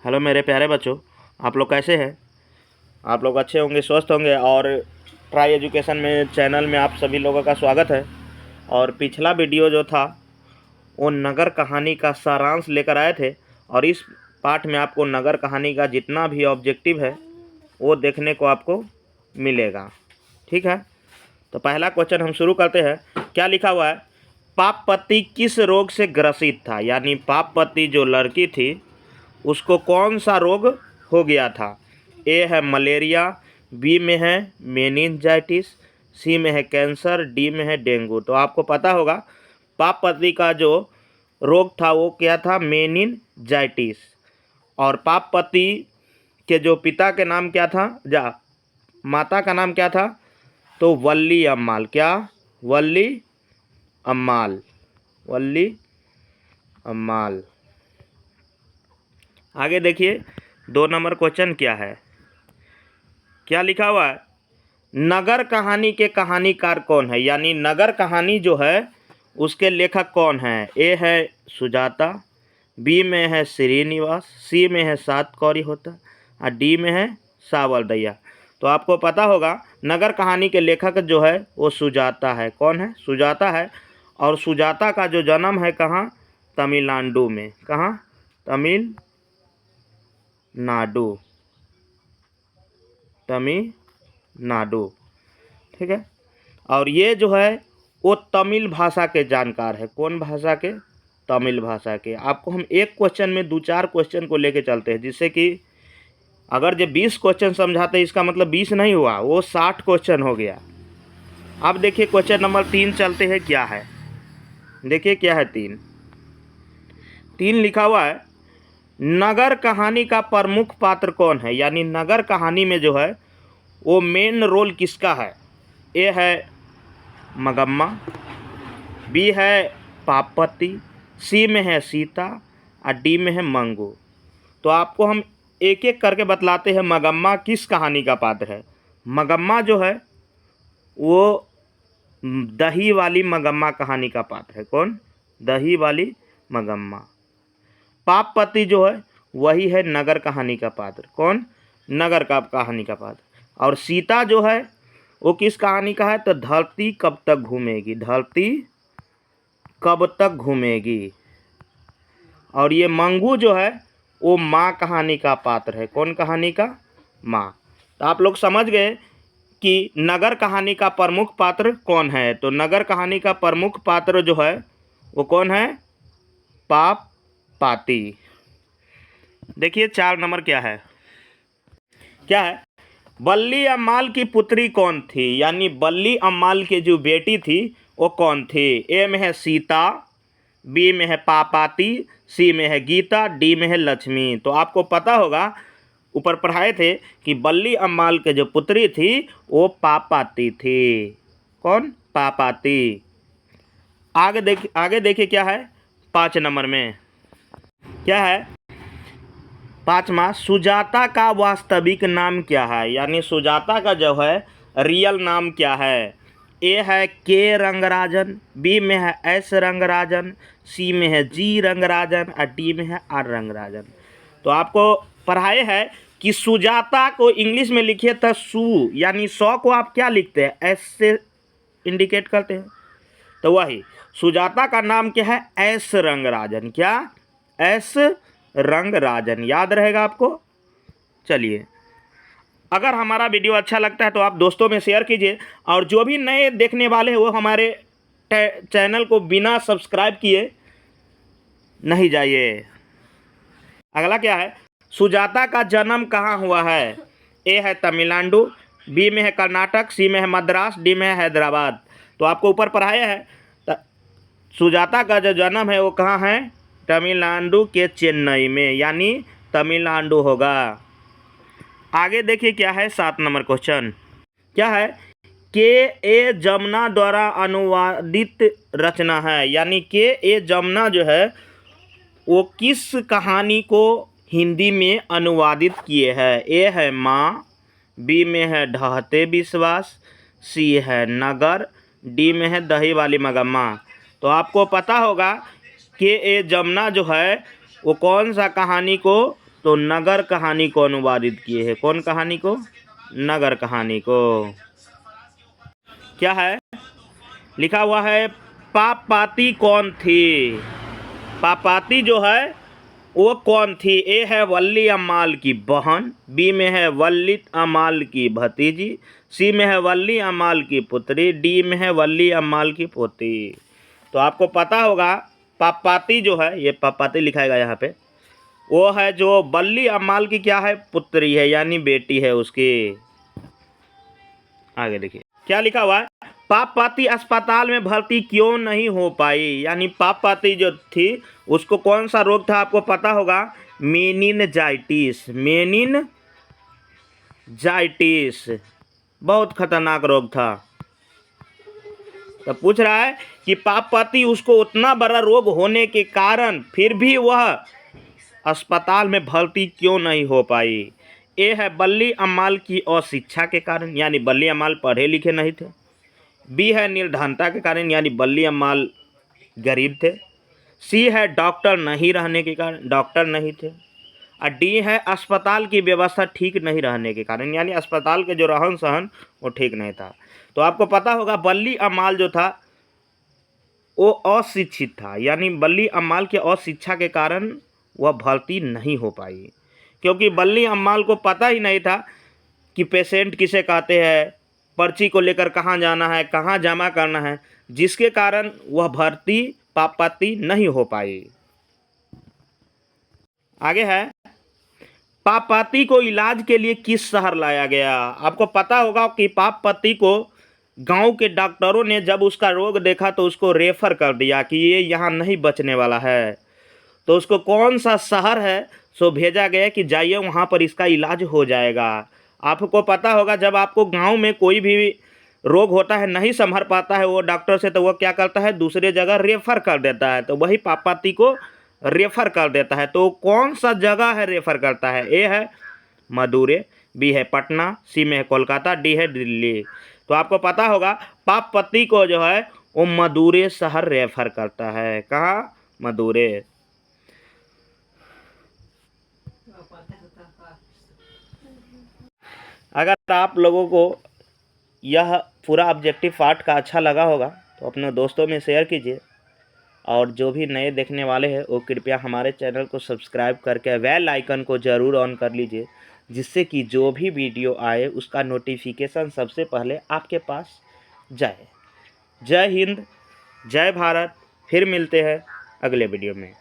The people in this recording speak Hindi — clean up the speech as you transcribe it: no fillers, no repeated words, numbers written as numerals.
हेलो मेरे प्यारे बच्चों, आप लोग कैसे हैं? आप लोग अच्छे होंगे, स्वस्थ होंगे। और ट्राई एजुकेशन में चैनल में आप सभी लोगों का स्वागत है। और पिछला वीडियो जो था वो नगर कहानी का सारांश लेकर आए थे, और इस पाठ में आपको नगर कहानी का जितना भी ऑब्जेक्टिव है वो देखने को आपको मिलेगा। ठीक है, तो पहला क्वेश्चन हम शुरू करते हैं। क्या लिखा हुआ है? पापपति किस रोग से ग्रसित था? यानी पापपति जो लड़की थी उसको कौन सा रोग हो गया था? ए है मलेरिया, बी में है मेनिनजाइटिस, सी में है कैंसर, डी में है डेंगू। तो आपको पता होगा पापपति का जो रोग था वो क्या था? मेनिनजाइटिस। और पापपति के जो पिता के नाम क्या था, माता का नाम क्या था? तो वल्ली अम्माल। क्या? वल्ली अम्माल। वल्ली अम्माल। आगे देखिए 2 नंबर क्वेश्चन क्या है। क्या लिखा हुआ है? नगर कहानी के कहानीकार कौन है? यानी नगर कहानी जो है उसके लेखक कौन है? ए है सुजाता, बी में है श्रीनिवास, सी में है सात कौरी होता, और डी में है सावलदैया। तो आपको पता होगा नगर कहानी के लेखक जो है वो सुजाता है। कौन है? सुजाता है। और सुजाता का जो जन्म है कहाँ? तमिलनाडु में। कहाँ? तमिलनाडु। तमिलनाडु। ठीक है। और ये जो है वो तमिल भाषा के जानकार है। कौन भाषा के? तमिल भाषा के। आपको हम एक क्वेश्चन में 2-4 क्वेश्चन को लेके चलते हैं, जिससे कि अगर जो 20 क्वेश्चन समझाते हैं इसका मतलब 20 नहीं हुआ, वो 60 क्वेश्चन हो गया। अब देखिए क्वेश्चन नंबर 3 चलते हैं। क्या है? देखिए क्या है 3 लिखा हुआ है। नगर कहानी का प्रमुख पात्र कौन है? यानी नगर कहानी में जो है वो मेन रोल किसका है? ए है मगम्मा, बी है पापपति, सी में है सीता, और डी में है मंगू। तो आपको हम एक एक करके बतलाते हैं मगम्मा किस कहानी का पात्र है। मगम्मा जो है वो दही वाली मगम्मा कहानी का पात्र है। कौन? दही वाली मगम्मा। पापपति जो है वही है नगर कहानी का पात्र। कौन? नगर का कहानी का पात्र। और सीता जो है वो किस कहानी का है? तो धरती कब तक घूमेगी। धरती कब तक घूमेगी। और ये मंगू जो है वो माँ कहानी का पात्र है। कौन कहानी का? माँ। तो आप लोग समझ गए कि नगर कहानी का प्रमुख पात्र कौन है। तो नगर कहानी का प्रमुख पात्र जो है वो कौन है? पापपाती। देखिए 4 नंबर क्या है। क्या है? बल्ली अम्माल की पुत्री कौन थी? यानी बल्ली अम्माल की जो बेटी थी वो कौन थी? ए में है सीता, बी में है पापाती, सी में है गीता, डी में है लक्ष्मी। तो आपको पता होगा ऊपर पढ़ाए थे कि बल्ली अम्माल के जो पुत्री थी वो पापाती थी। कौन? पापाती। आगे देखिए क्या है 5 नंबर में। क्या है? 5वां, सुजाता का वास्तविक नाम क्या है? यानी सुजाता का जो है रियल नाम क्या है? ए है के रंगराजन, बी में है एस रंगराजन, सी में है जी रंगराजन, और डी में है आर रंगराजन। तो आपको पढ़ाए है कि सुजाता को इंग्लिश में लिखिए तो सू, यानी सौ को आप क्या लिखते हैं? एस से इंडिकेट करते हैं। तो वही सुजाता का नाम क्या है? एस रंगराजन। क्या? एस रंगराजन। याद रहेगा आपको। चलिए, अगर हमारा वीडियो अच्छा लगता है तो आप दोस्तों में शेयर कीजिए, और जो भी नए देखने वाले हैं वो हमारे चैनल को बिना सब्सक्राइब किए नहीं जाइए। अगला क्या है? सुजाता का जन्म कहाँ हुआ है? ए है तमिलनाडु, बी में है कर्नाटक, सी में है मद्रास, डी में है हैदराबाद। तो आपको ऊपर पढ़ाया है सुजाता का जो जन्म है वो कहाँ है? तमिलनाडु के चेन्नई में, यानी तमिलनाडु होगा। आगे देखिए क्या है 7 नंबर क्वेश्चन। क्या है? के ए जमुना द्वारा अनुवादित रचना है। यानी के ए जमुना जो है वो किस कहानी को हिंदी में अनुवादित किए हैं? ए है माँ, बी में है ढहते विश्वास, सी है नगर, डी में है दही वाली मगम्मा। तो आपको पता होगा कि ए जमुना जो है वो कौन सा कहानी को तो नगर कहानी को अनुवादित किए हैं। कौन कहानी को? नगर कहानी को। क्या है लिखा हुआ है? पापपाती कौन थी? पापपाती जो है वो कौन थी? ए है वल्ली अम्माल की बहन, बी में है वल्ली अम्माल की भतीजी, सी में है वल्ली अम्माल की पुत्री, डी में है वल्ली अम्माल की पोती। तो आपको पता होगा पापपाती जो है, ये पापपाती लिखाएगा यहाँ पे, वो है जो वल्ली अम्माल की क्या है? पुत्री है, यानी बेटी है उसकी। आगे देखिए क्या लिखा हुआ है? पापपाती अस्पताल में भर्ती क्यों नहीं हो पाई? यानी पापपाती जो थी उसको कौन सा रोग था आपको पता होगा? मेनिनजाइटिस। मेनिनजाइटिस बहुत खतरनाक रोग था। तो पूछ रहा है कि पापपाती उसको उतना बड़ा रोग होने के कारण फिर भी वह अस्पताल में भर्ती क्यों नहीं हो पाई? ए है वल्ली अम्माल की अशिक्षा के कारण, यानी वल्ली अम्माल पढ़े लिखे नहीं थे। बी है निर्धनता के कारण, यानी वल्ली अम्माल गरीब थे। सी है डॉक्टर नहीं रहने के कारण, डॉक्टर नहीं थे। और डी है अस्पताल की व्यवस्था ठीक नहीं रहने के कारण, यानी अस्पताल के जो रहन सहन वो ठीक नहीं था। तो आपको पता होगा वल्ली अम्माल जो था वो अशिक्षित था, यानी वल्ली अम्माल की अशिक्षा के कारण वह भर्ती नहीं हो पाई, क्योंकि वल्ली अम्माल को पता ही नहीं था कि पेशेंट किसे कहते हैं, पर्ची को लेकर कहाँ जाना है, कहाँ जमा करना है, जिसके कारण वह भर्ती पापपाती नहीं हो पाई। आगे है पापपाती को इलाज के लिए किस शहर लाया गया? आपको पता होगा कि पापपाती को गांव के डॉक्टरों ने जब उसका रोग देखा तो उसको रेफर कर दिया कि ये यहाँ नहीं बचने वाला है। तो उसको कौन सा शहर है सो भेजा गया कि जाइए वहाँ पर इसका इलाज हो जाएगा। आपको पता होगा जब आपको गांव में कोई भी रोग होता है, नहीं संभल पाता है वो डॉक्टर से, तो वो क्या करता है? दूसरे जगह रेफर कर देता है। तो वही पापपाती को रेफर कर देता है। तो कौन सा जगह है रेफर करता है? ए है मदुरै, बी है पटना, सी में है कोलकाता, डी है दिल्ली। तो आपको पता होगा पापपाती को जो है वो मदुरै शहर रेफर करता है। कहाँ? मदुरै। अगर आप लोगों को यह पूरा ऑब्जेक्टिव पार्ट का अच्छा लगा होगा तो अपने दोस्तों में शेयर कीजिए, और जो भी नए देखने वाले हैं वो कृपया हमारे चैनल को सब्सक्राइब करके बेल आइकन को ज़रूर ऑन कर लीजिए, जिससे कि जो भी वीडियो आए उसका नोटिफिकेशन सबसे पहले आपके पास जाए। जय हिंद, जय भारत। फिर मिलते हैं अगले वीडियो में।